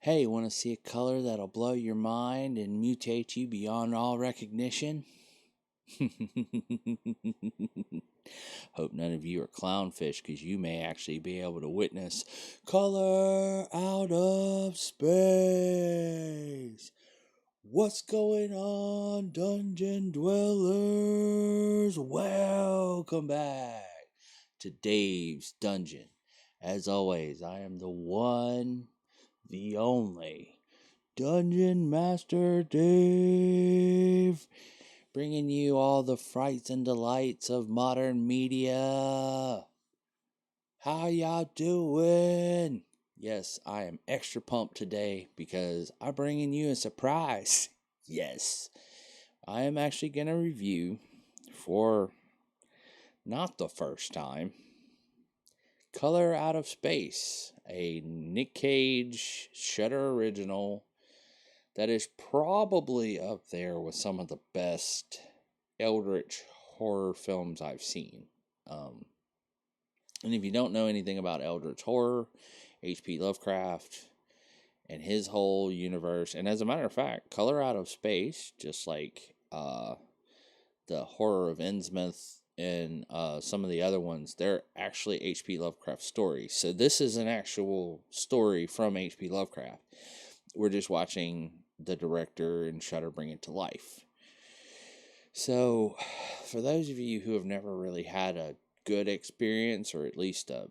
Hey, want to see a color that'll blow your mind and mutate you beyond all recognition? Hope none of you are clownfish, because you may actually be able to witness color out of space. What's going on, dungeon dwellers? Welcome back to Dave's Dungeon. As always, I am the one, the only Dungeon Master Dave, bringing you all the frights and delights of modern media. How y'all doing? Yes, I am extra pumped today because I'm bringing you a surprise. Yes, I am actually going to review, for not the first time, Color Out of Space, a Nick Cage Shudder original that is probably up there with some of the best eldritch horror films I've seen. And if you don't know anything about eldritch horror, H.P. Lovecraft and his whole universe, and as a matter of fact, Color Out of Space, just like the Horror of Innsmouth and some of the other ones, they're actually H.P. Lovecraft stories. So this is an actual story from H.P. Lovecraft. We're just watching the director and Shudder bring it to life. So, for those of you who have never really had a good experience, or at least a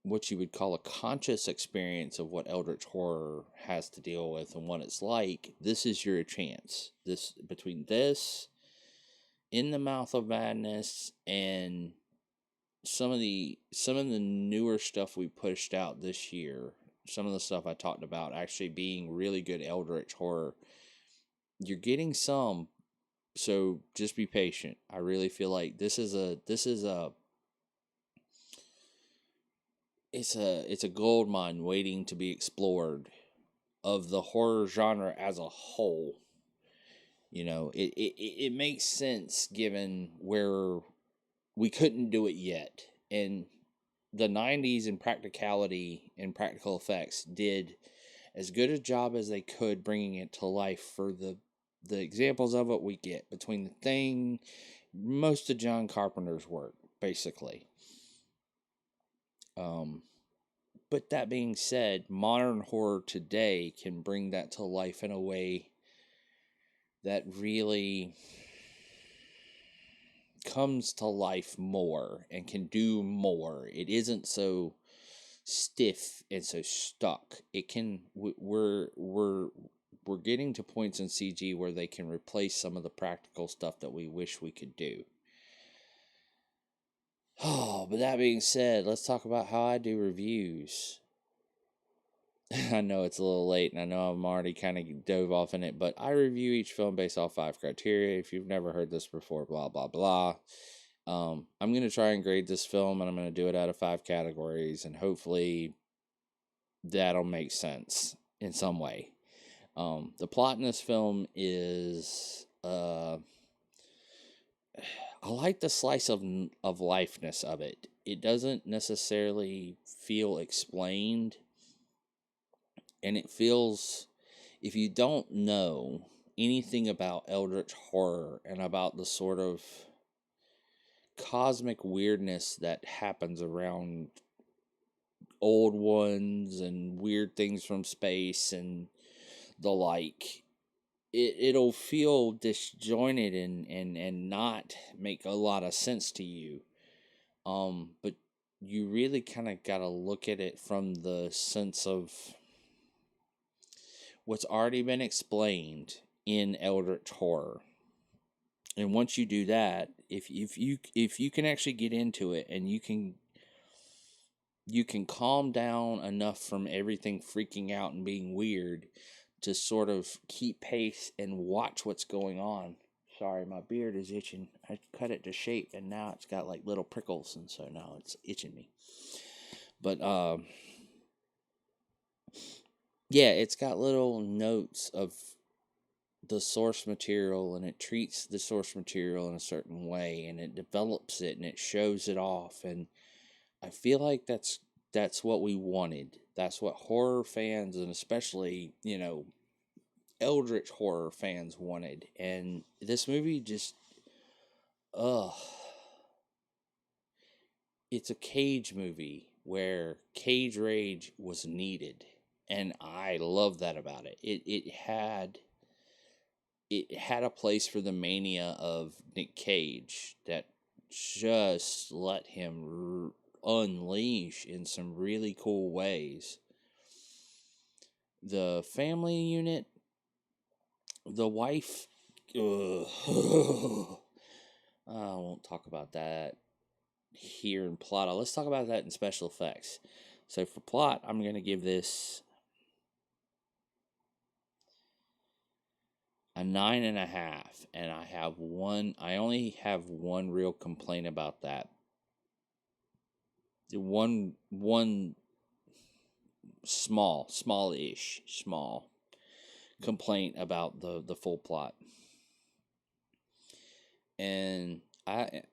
what you would call a conscious experience of what eldritch horror has to deal with and what it's like, this is your chance. Between this, In the Mouth of Madness, and some of the newer stuff we pushed out this year, some of the stuff I talked about actually being really good eldritch horror, you're getting some, so just be patient. I really feel like it's a gold mine waiting to be explored of the horror genre as a whole. You know, it makes sense given where we couldn't do it yet, and the 90s in practicality and practical effects did as good a job as they could bringing it to life for the examples of it we get between The Thing, most of John Carpenter's work, basically. But that being said, modern horror today can bring that to life in a way that really comes to life more and can do more. It isn't so stiff and so stuck. It can we're getting to points in CG where they can replace some of the practical stuff that we wish we could do. Oh, but that being said, let's talk about how I do reviews. I know it's a little late, and I know I'm already kind of dove off in it, but I review each film based off 5 criteria. If you've never heard this before, blah, blah, blah. I'm going to try and grade this film, and I'm going to do it out of 5 categories, and hopefully that'll make sense in some way. The plot in this film is... I like the slice of lifeness of it. It doesn't necessarily feel explained, and it feels, if you don't know anything about eldritch horror and about the sort of cosmic weirdness that happens around old ones and weird things from space and the like, it'll feel disjointed and not make a lot of sense to you. But you really kind of got to look at it from the sense of what's already been explained in eldritch horror. And once you do that, if you can actually get into it and you can calm down enough from everything freaking out and being weird to sort of keep pace and watch what's going on. Sorry, my beard is itching. I cut it to shape, and now it's got like little prickles, and so now it's itching me. But yeah, it's got little notes of the source material, and it treats the source material in a certain way, and it develops it, and it shows it off, and I feel like that's what we wanted. That's what horror fans, and especially, eldritch horror fans wanted. And this movie just, ugh. It's a Cage movie where Cage rage was needed. And I love that about it. It had a place for the mania of Nick Cage that just let him unleash in some really cool ways. The family unit, the wife, I won't talk about that here in plot. Let's talk about that in special effects. So for plot, I'm going to give this a 9.5, and I only have one real complaint about that. One smallish complaint about the full plot. And I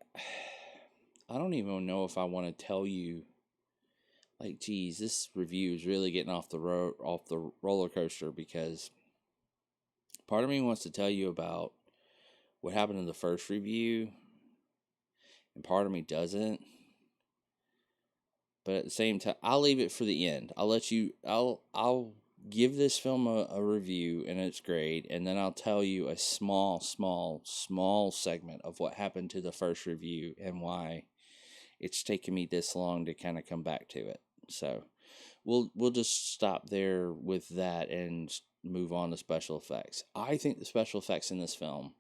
don't even know if I want to tell you, like, geez, this review is really getting off the roller coaster, because part of me wants to tell you about what happened in the first review, and part of me doesn't. But at the same time, I'll leave it for the end. I'll give this film a review, and it's great, and then I'll tell you a small segment of what happened to the first review and why it's taken me this long to kind of come back to it. So we'll just stop there with that and move on to special effects. I think the special effects in this film,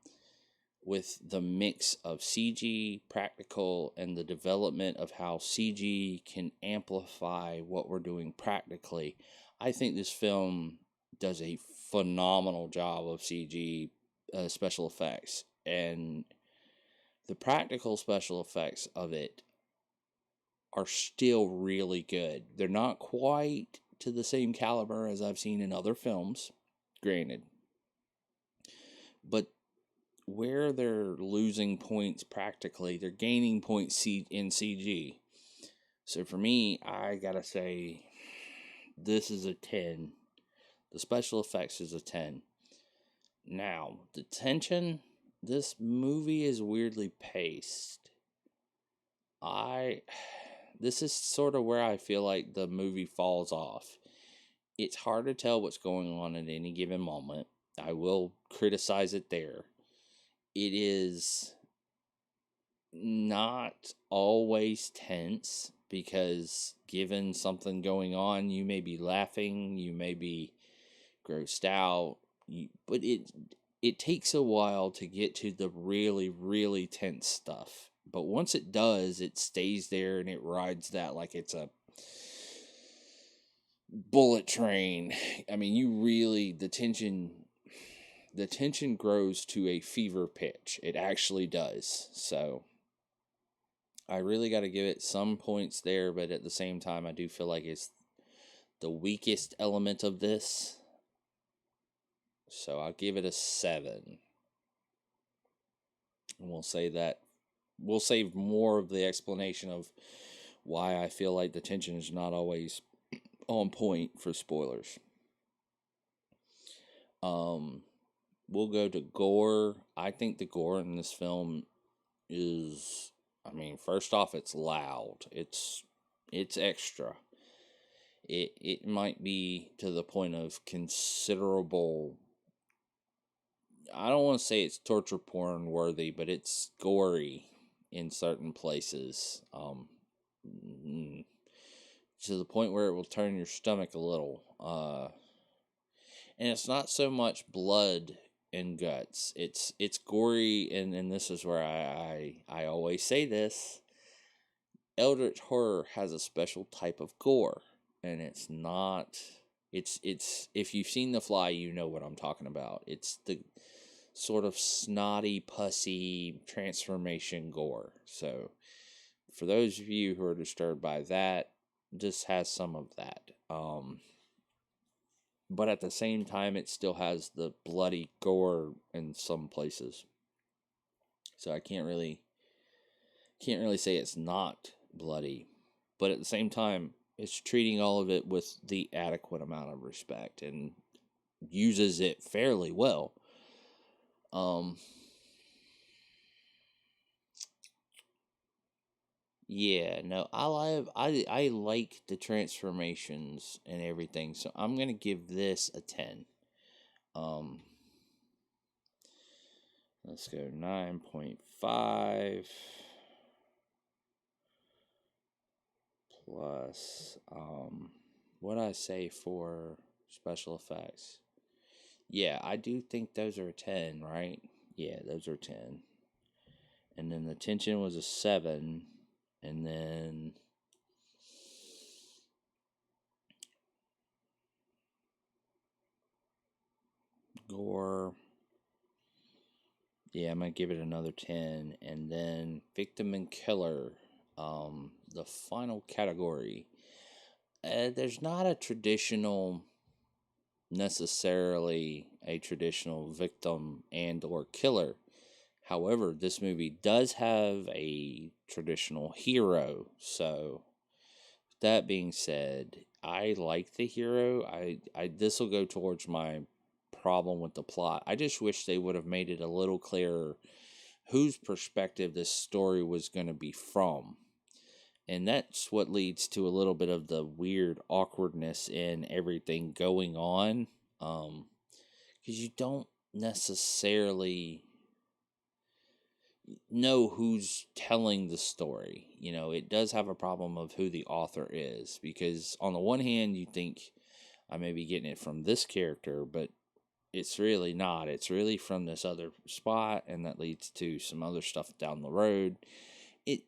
with the mix of CG, practical, and the development of how CG can amplify what we're doing practically, I think this film does a phenomenal job of CG special effects. And the practical special effects of it are still really good. They're not quite to the same caliber as I've seen in other films, granted. But where they're losing points practically, they're gaining points in CG. So for me, I gotta say, this is a 10. The special effects is a 10. Now, Detention, this movie is weirdly paced. This is sort of where I feel like the movie falls off. It's hard to tell what's going on at any given moment. I will criticize it there. It is not always tense, because given something going on, you may be laughing, you may be grossed out, but it takes a while to get to the really, really tense stuff. But once it does, it stays there and it rides that like it's a bullet train. I mean, the tension grows to a fever pitch. It actually does. So I really got to give it some points there, but at the same time, I do feel like it's the weakest element of this. So I'll give it a 7. And we'll save more of the explanation of why I feel like the tension is not always on point for spoilers. We'll go to gore. I think the gore in this film is, first off, it's loud. It's extra. It might be to the point of considerable, I don't want to say it's torture porn worthy, but it's gory in certain places. To the point where it will turn your stomach a little. And it's not so much blood and guts. It's gory, and this is where I always say this. Eldritch horror has a special type of gore, and it's not. It's if you've seen The Fly, you know what I'm talking about. It's the sort of snotty, pussy transformation gore. So, for those of you who are disturbed by that, this has some of that. But at the same time, it still has the bloody gore in some places. So I can't really say it's not bloody. But at the same time, it's treating all of it with the adequate amount of respect and uses it fairly well. Yeah, no, I like the transformations and everything, so I'm gonna give this a 10. Um, let's go 9.5 plus what I say for special effects. Yeah, I do think those are 10, right? Yeah, those are 10. And then the tension was a 7, and then Gore. Yeah, I'm gonna give it another 10, and then victim and killer. The final category. There's not a traditional, necessarily a traditional victim and or killer. However, this movie does have a traditional hero. So, that being said, I like the hero. I this will go towards my problem with the plot. I just wish they would have made it a little clearer whose perspective this story was going to be from. And that's what leads to a little bit of the weird awkwardness in everything going on. Because you don't necessarily know who's telling the story. You know, it does have a problem of who the author is. Because on the one hand, you think I may be getting it from this character, but it's really not. It's really from this other spot, and that leads to some other stuff down the road. It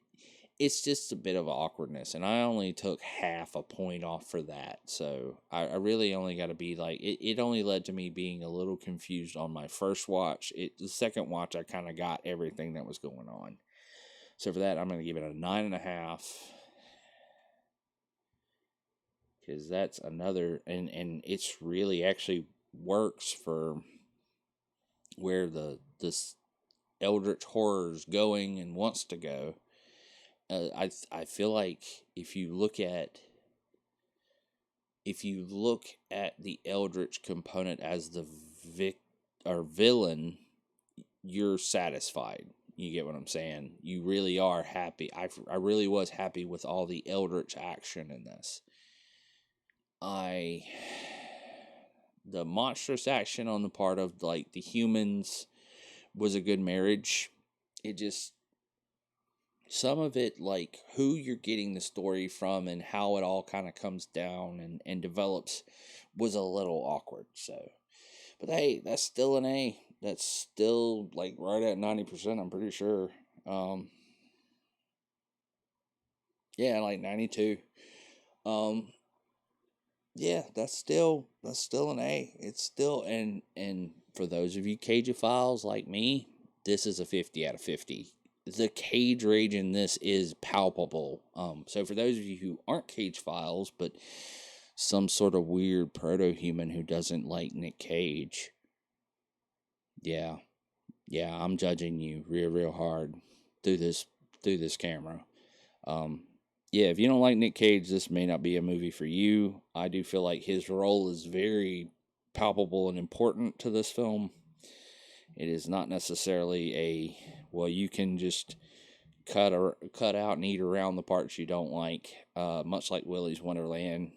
it's just a bit of awkwardness, and I only took half a point off for that. So I really only got to be like it only led to me being a little confused on my first watch. The second watch I kind of got everything that was going on. So for that, I'm going to give it a 9.5. Because that's another, and it's really actually works for where this eldritch horror is going and wants to go. I feel like if you look at the eldritch component as the villain, you're satisfied. You get what I'm saying? You really are happy. I really was happy with all the eldritch action in this. The monstrous action on the part of like the humans was a good marriage. It just, some of it, like who you're getting the story from and how it all kind of comes down and develops, was a little awkward. So, but hey, that's still an A. That's still like right at 90%, I'm pretty sure. Yeah, like 92. Yeah, that's still an A. It's still, and for those of you Cageophiles like me, this is a 50 out of 50. The cage rage in this is palpable. So for those of you who aren't Cagephiles, but some sort of weird proto-human who doesn't like Nick Cage, yeah, I'm judging you real hard through this camera. Yeah, if you don't like Nick Cage, this may not be a movie for you. I do feel like his role is very palpable and important to this film. It is not necessarily you can just cut out and eat around the parts you don't like, much like Willy's Wonderland.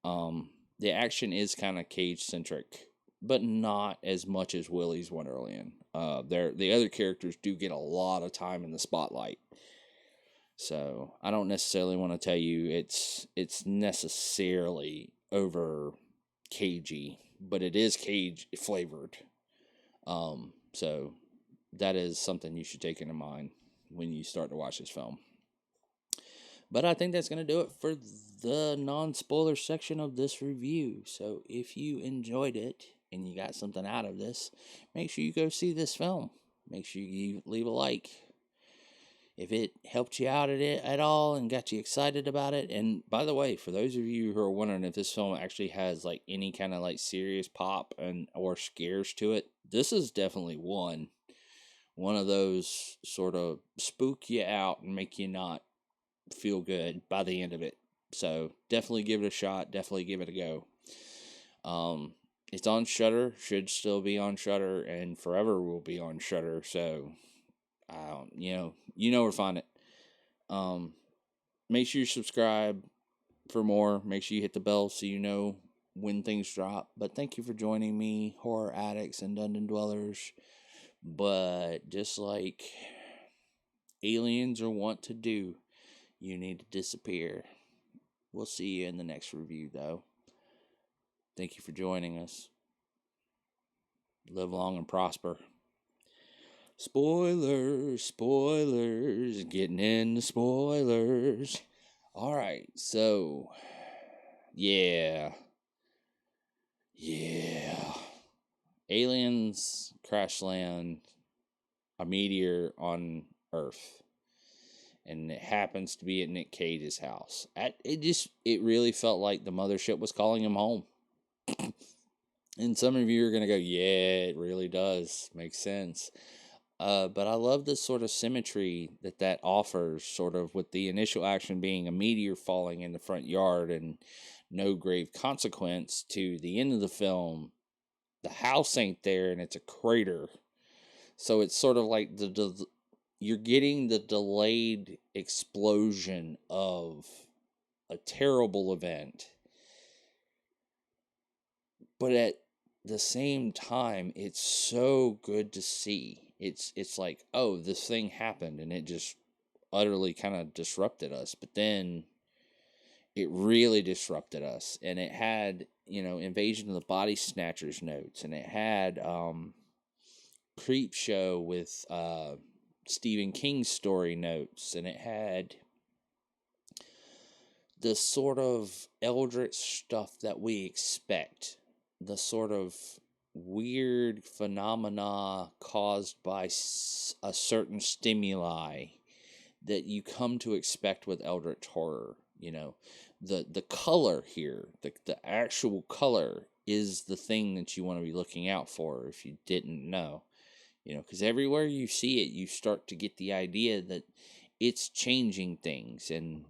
The action is kind of Cage-centric, but not as much as Willy's Wonderland. The other characters do get a lot of time in the spotlight. So I don't necessarily want to tell you it's necessarily over cagey, but it is cage flavored. So that is something you should take into mind when you start to watch this film. But I think that's going to do it for the non-spoiler section of this review. So if you enjoyed it and you got something out of this, make sure you go see this film. Make sure you leave a like. If it helped you out at all and got you excited about it. And by the way, for those of you who are wondering if this film actually has like any kind of like serious pop and or scares to it, this is definitely one of those sort of spook you out and make you not feel good by the end of it. So definitely give it a shot. Definitely give it a go. It's on Shudder. Should still be on Shudder, and forever will be on Shudder. So I don't, you know where to find it. Make sure you subscribe for more. Make sure you hit the bell so you know when things drop. But thank you for joining me, horror addicts and dungeon dwellers. But just like aliens are wont to do, you need to disappear. We'll see you in the next review, though. Thank you for joining us. Live long and prosper. Spoilers, getting into spoilers. Alright, so, yeah. Aliens crash land a meteor on Earth. And it happens to be at Nick Cage's house. It really felt like the mothership was calling him home. And some of you are going to go, yeah, it really does. Makes sense. But I love the sort of symmetry that offers, sort of with the initial action being a meteor falling in the front yard and no grave consequence, to the end of the film, the house ain't there and it's a crater. So it's sort of like you're getting the delayed explosion of a terrible event. But at the same time, it's so good to see. It's like, oh, this thing happened and it just utterly kind of disrupted us. But then it really disrupted us. And it had, Invasion of the Body Snatchers notes. And it had Creep Show with Stephen King's story notes. And it had the sort of eldritch stuff that we expect. The sort of weird phenomena caused by a certain stimuli that you come to expect with eldritch horror. The color here, the actual color is the thing that you want to be looking out for if you didn't know. Because everywhere you see it, you start to get the idea that it's changing things. And,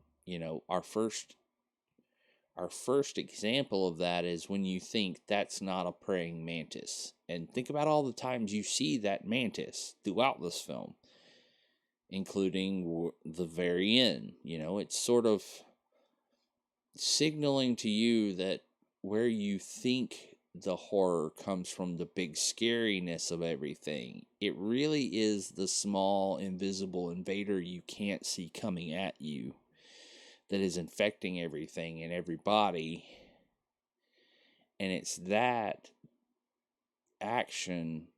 our first example of that is when you think that's not a praying mantis. And think about all the times you see that mantis throughout this film, including the very end. It's sort of signaling to you that where you think the horror comes from, the big scariness of everything, it really is the small, invisible invader you can't see coming at you that is infecting everything and everybody. And it's that action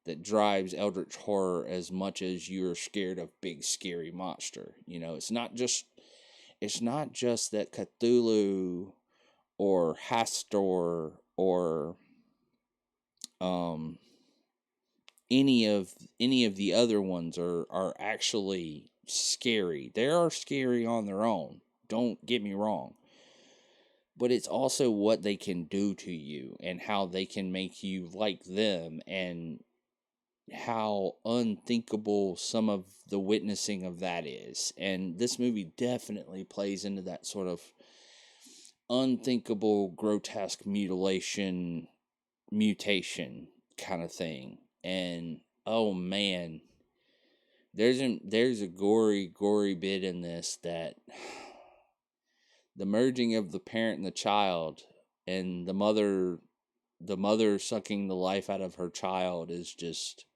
that drives eldritch horror as much as you're scared of big scary monster. It's not just that Cthulhu or Hastur or any of the other ones are actually scary. They are scary on their own. Don't get me wrong. But it's also what they can do to you and how they can make you like them, and how unthinkable some of the witnessing of that is. And this movie definitely plays into that sort of unthinkable, grotesque mutation kind of thing. And oh man, there's a gory bit in this that the merging of the parent and the child, and the mother sucking the life out of her child is just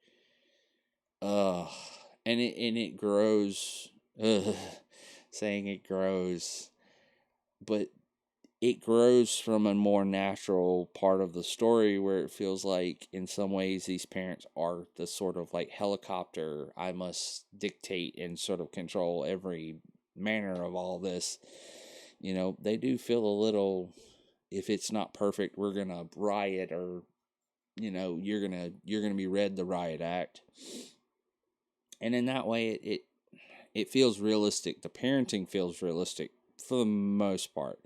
and it grows, saying it grows, but it grows from a more natural part of the story where it feels like in some ways these parents are the sort of like helicopter, I must dictate and sort of control every manner of all this. They do feel a little, if it's not perfect, we're gonna riot, or you're gonna be read the riot act. And in that way it feels realistic. The parenting feels realistic for the most part.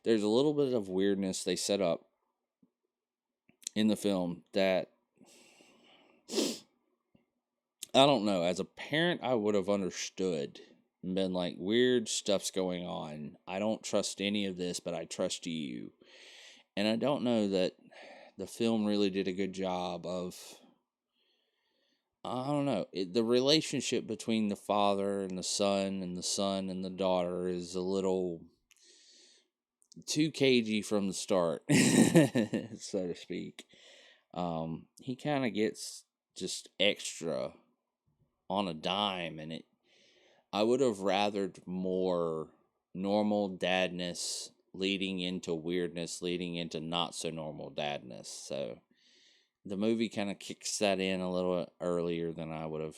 There's a little bit of weirdness they set up in the film that, I don't know, as a parent I would have understood and been like, weird stuff's going on. I don't trust any of this, but I trust you. And I don't know that the film really did a good job of, I don't know, the relationship between the father and the son and the daughter is a little too cagey from the start, so to speak. He kind of gets just extra on a dime, and I would have rathered more normal dadness leading into weirdness, leading into not so normal dadness. So the movie kind of kicks that in a little earlier than I would have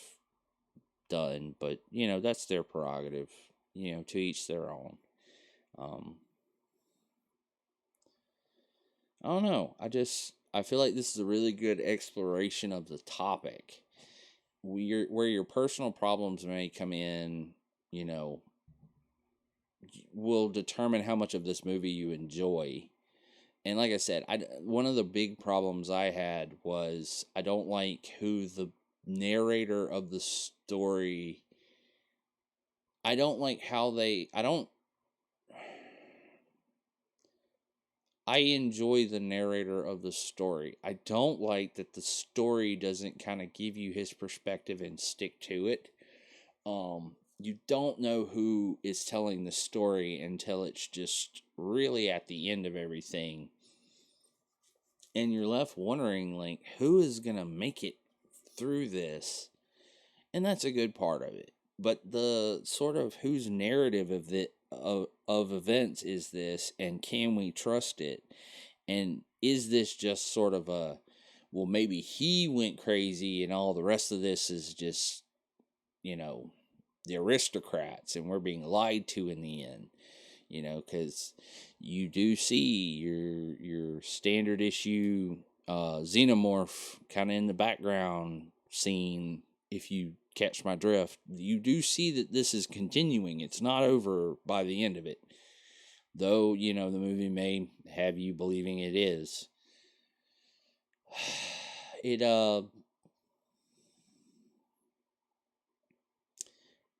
done, but that's their prerogative. To each their own. I don't know. I feel like this is a really good exploration of the topic. Where your personal problems may come in, will determine how much of this movie you enjoy. And like I said, one of the big problems I had was I don't like who the narrator of the story. I don't like how they. I enjoy the narrator of the story. I don't like that the story doesn't kind of give you his perspective and stick to it. You don't know who is telling the story until it's just really at the end of everything. And you're left wondering, like, who is going to make it through this? And that's a good part of it. But the sort of whose narrative of events is this, and can we trust it? And is this just sort of well, maybe he went crazy and all the rest of this is just, the aristocrats and we're being lied to in the end, because you do see your standard issue xenomorph kind of in the background scene. If you catch my drift, you do see that this is continuing. It's not over by the end of it, though the movie may have you believing it is.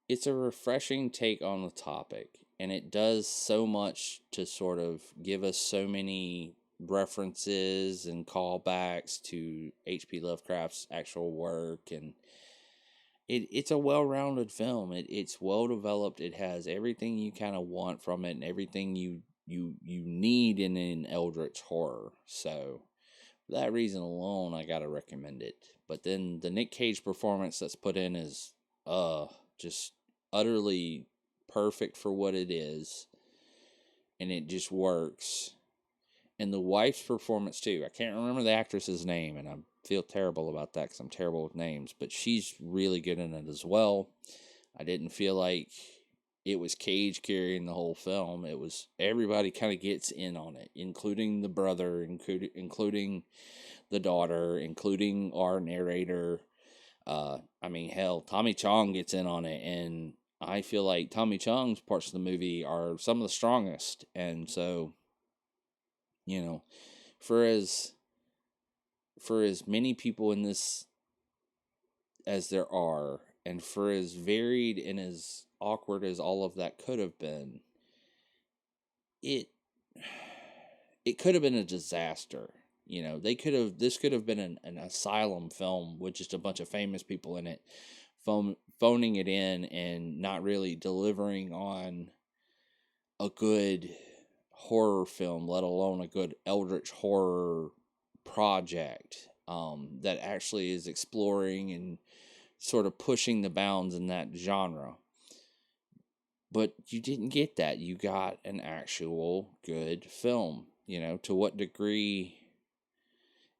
It's a refreshing take on the topic, and it does so much to sort of give us so many references and callbacks to H.P. Lovecraft's actual work, and it's a well-rounded film. It's well developed. It has everything you kind of want from it, and everything you need in an eldritch horror. So for that reason alone, I gotta recommend it. But then the Nick Cage performance that's put in is just utterly perfect for what it is, and it just works. And the wife's performance too. I can't remember the actress's name, and I feel terrible about that because I'm terrible with names, but she's really good in it as well. I didn't feel like it was Cage carrying the whole film. It was everybody kind of gets in on it, including the brother, including the daughter, including our narrator. Hell, Tommy Chong gets in on it, and I feel like Tommy Chong's parts of the movie are some of the strongest. And so, for as many people in this as there are, and for as varied and as awkward as all of that could have been, it could have been a disaster. This could have been an asylum film with just a bunch of famous people in it, phoning it in and not really delivering on a good horror film, let alone a good eldritch horror project that actually is exploring and sort of pushing the bounds in that genre. But you didn't get that. You got an actual good film. To what degree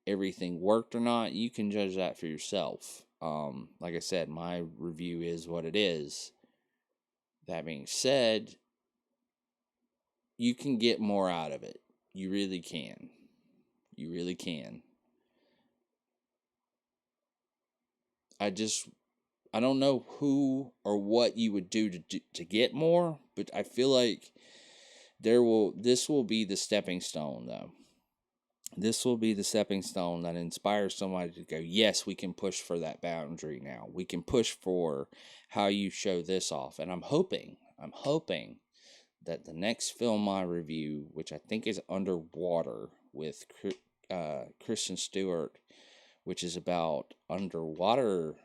everything worked or not, you can judge that for yourself. Like I said, my review is what it is. That being said, you can get more out of it. You really can. You really can. I don't know who or what you would do to get more, but I feel like this will be the stepping stone, though. This will be the stepping stone that inspires somebody to go, yes, we can push for that boundary now. We can push for how you show this off. And I'm hoping that the next film I review, which I think is Underwater with Kristen Stewart, which is about underwater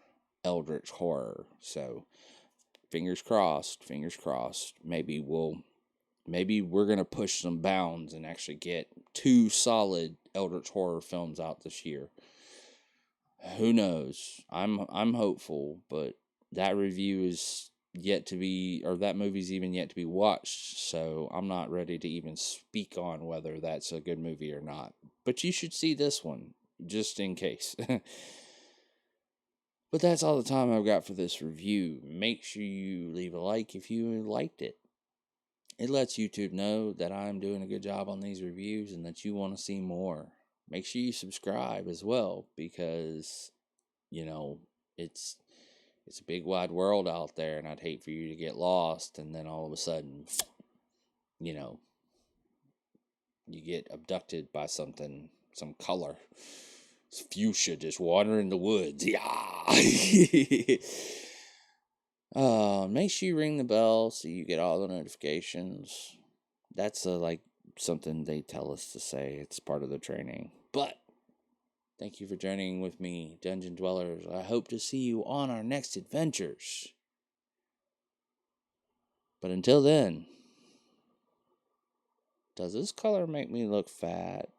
eldritch horror. So fingers crossed, fingers crossed. Maybe we're going to push some bounds and actually get 2 solid eldritch horror films out this year. Who knows? I'm hopeful, but that review is yet to be, or that movie's even yet to be watched, so I'm not ready to even speak on whether that's a good movie or not. But you should see this one, just in case. But that's all the time I've got for this review. Make sure you leave a like if you liked it. It lets YouTube know that I'm doing a good job on these reviews and that you want to see more. Make sure you subscribe as well, because, it's a big wide world out there, and I'd hate for you to get lost and then all of a sudden, you get abducted by something, some color. It's fuchsia just wandering the woods. Yeah. Make sure you ring the bell so you get all the notifications. That's something they tell us to say. It's part of the training. But thank you for journeying with me, Dungeon Dwellers. I hope to see you on our next adventures. But until then, does this color make me look fat?